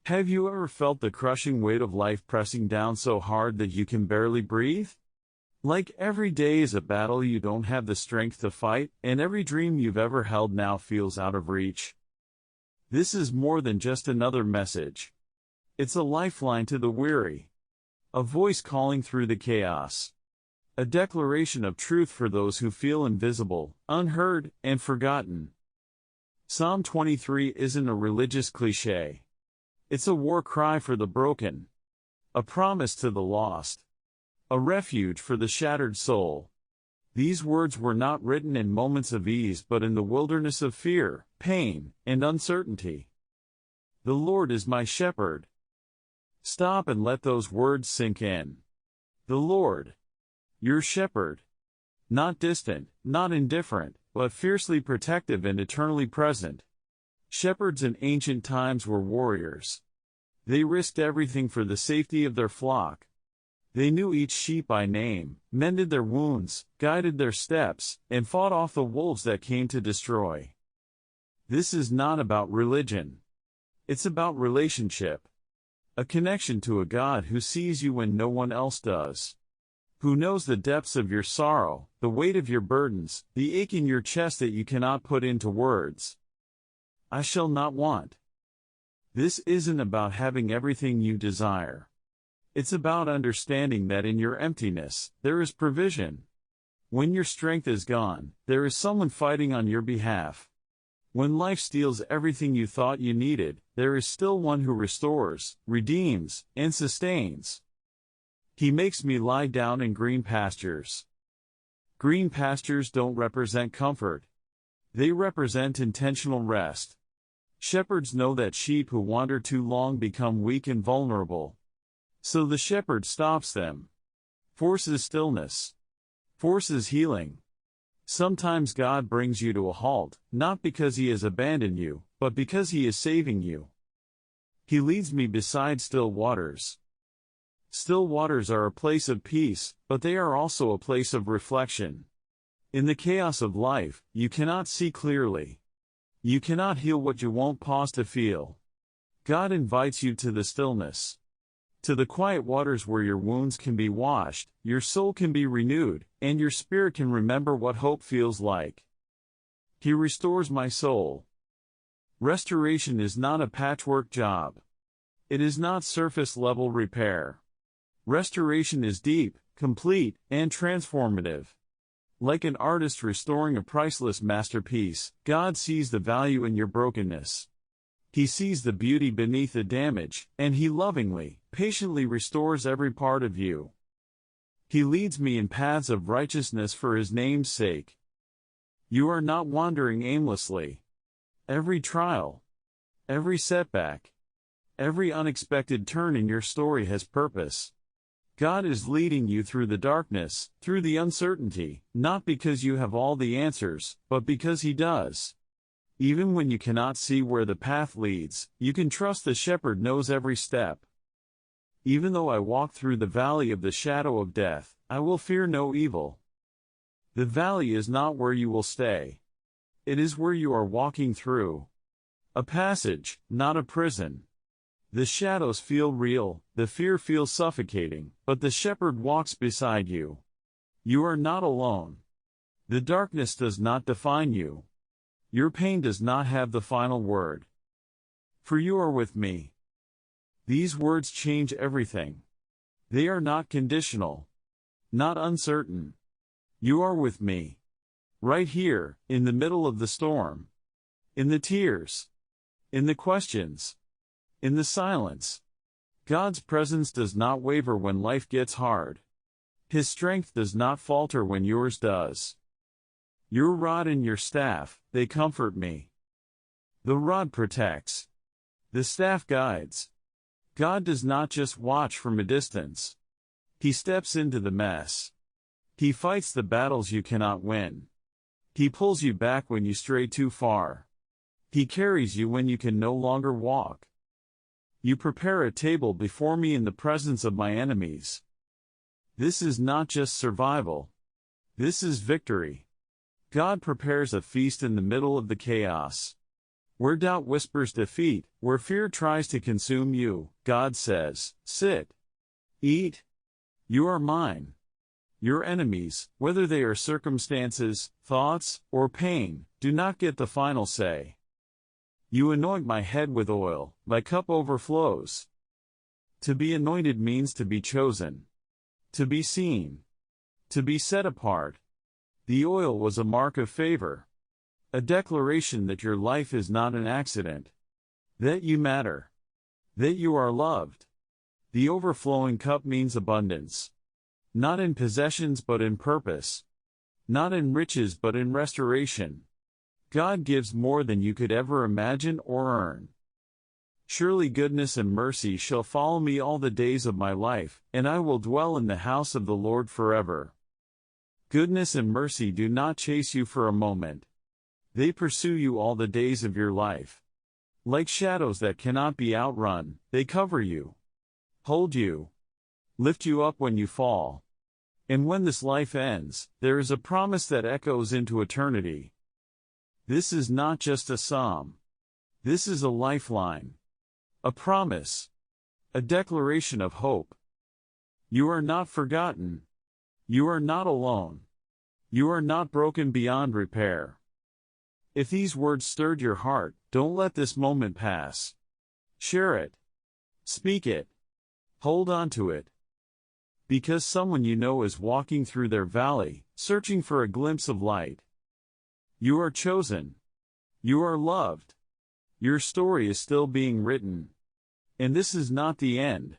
Have you ever felt the crushing weight of life pressing down so hard that you can barely breathe? Like every day is a battle you don't have the strength to fight, and every dream you've ever held now feels out of reach. This is more than just another message. It's a lifeline to the weary. A voice calling through the chaos. A declaration of truth for those who feel invisible, unheard, and forgotten. Psalm 23 isn't a religious cliché. It's a war cry for the broken. A promise to the lost. A refuge for the shattered soul. These words were not written in moments of ease but in the wilderness of fear, pain, and uncertainty. The Lord is my shepherd. Stop and let those words sink in. The Lord, your shepherd. Not distant, not indifferent, but fiercely protective and eternally present. Shepherds in ancient times were warriors. They risked everything for the safety of their flock. They knew each sheep by name, mended their wounds, guided their steps, and fought off the wolves that came to destroy. This is not about religion. It's about relationship. A connection to a God who sees you when no one else does. Who knows the depths of your sorrow, the weight of your burdens, the ache in your chest that you cannot put into words. I shall not want. This isn't about having everything you desire. It's about understanding that in your emptiness, there is provision. When your strength is gone, there is someone fighting on your behalf. When life steals everything you thought you needed, there is still one who restores, redeems, and sustains. He makes me lie down in green pastures. Green pastures don't represent comfort. They represent intentional rest. Shepherds know that sheep who wander too long become weak and vulnerable. So the shepherd stops them. Forces stillness. Forces healing. Sometimes God brings you to a halt, not because He has abandoned you, but because He is saving you. He leads me beside still waters. Still waters are a place of peace, but they are also a place of reflection. In the chaos of life, you cannot see clearly. You cannot heal what you won't pause to feel. God invites you to the stillness. To the quiet waters where your wounds can be washed, your soul can be renewed, and your spirit can remember what hope feels like. He restores my soul. Restoration is not a patchwork job. It is not surface-level repair. Restoration is deep, complete, and transformative. Like an artist restoring a priceless masterpiece, God sees the value in your brokenness. He sees the beauty beneath the damage, and He lovingly, patiently restores every part of you. He leads me in paths of righteousness for His name's sake. You are not wandering aimlessly. Every trial, every setback, every unexpected turn in your story has purpose. God is leading you through the darkness, through the uncertainty, not because you have all the answers, but because He does. Even when you cannot see where the path leads, you can trust the shepherd knows every step. Even though I walk through the valley of the shadow of death, I will fear no evil. The valley is not where you will stay. It is where you are walking through. A passage, not a prison. The shadows feel real, the fear feels suffocating, but the shepherd walks beside you. You are not alone. The darkness does not define you. Your pain does not have the final word. For you are with me. These words change everything. They are not conditional. Not uncertain. You are with me. Right here, in the middle of the storm. In the tears. In the questions. In the silence. God's presence does not waver when life gets hard. His strength does not falter when yours does. Your rod and your staff, they comfort me. The rod protects. The staff guides. God does not just watch from a distance. He steps into the mess. He fights the battles you cannot win. He pulls you back when you stray too far. He carries you when you can no longer walk. You prepare a table before me in the presence of my enemies. This is not just survival. This is victory. God prepares a feast in the middle of the chaos. Where doubt whispers defeat, where fear tries to consume you, God says, sit, eat. You are mine. Your enemies, whether they are circumstances, thoughts, or pain, do not get the final say. You anoint my head with oil, my cup overflows. To be anointed means to be chosen, to be seen, to be set apart. The oil was a mark of favor, a declaration that your life is not an accident, that you matter, that you are loved. The overflowing cup means abundance, not in possessions but in purpose, not in riches but in restoration. God gives more than you could ever imagine or earn. Surely goodness and mercy shall follow me all the days of my life, and I will dwell in the house of the Lord forever. Goodness and mercy do not chase you for a moment. They pursue you all the days of your life. Like shadows that cannot be outrun, they cover you, hold you, lift you up when you fall. And when this life ends, there is a promise that echoes into eternity. This is not just a psalm. This is a lifeline. A promise. A declaration of hope. You are not forgotten. You are not alone. You are not broken beyond repair. If these words stirred your heart, don't let this moment pass. Share it. Speak it. Hold on to it. Because someone you know is walking through their valley, searching for a glimpse of light. You are chosen. You are loved. Your story is still being written. And this is not the end.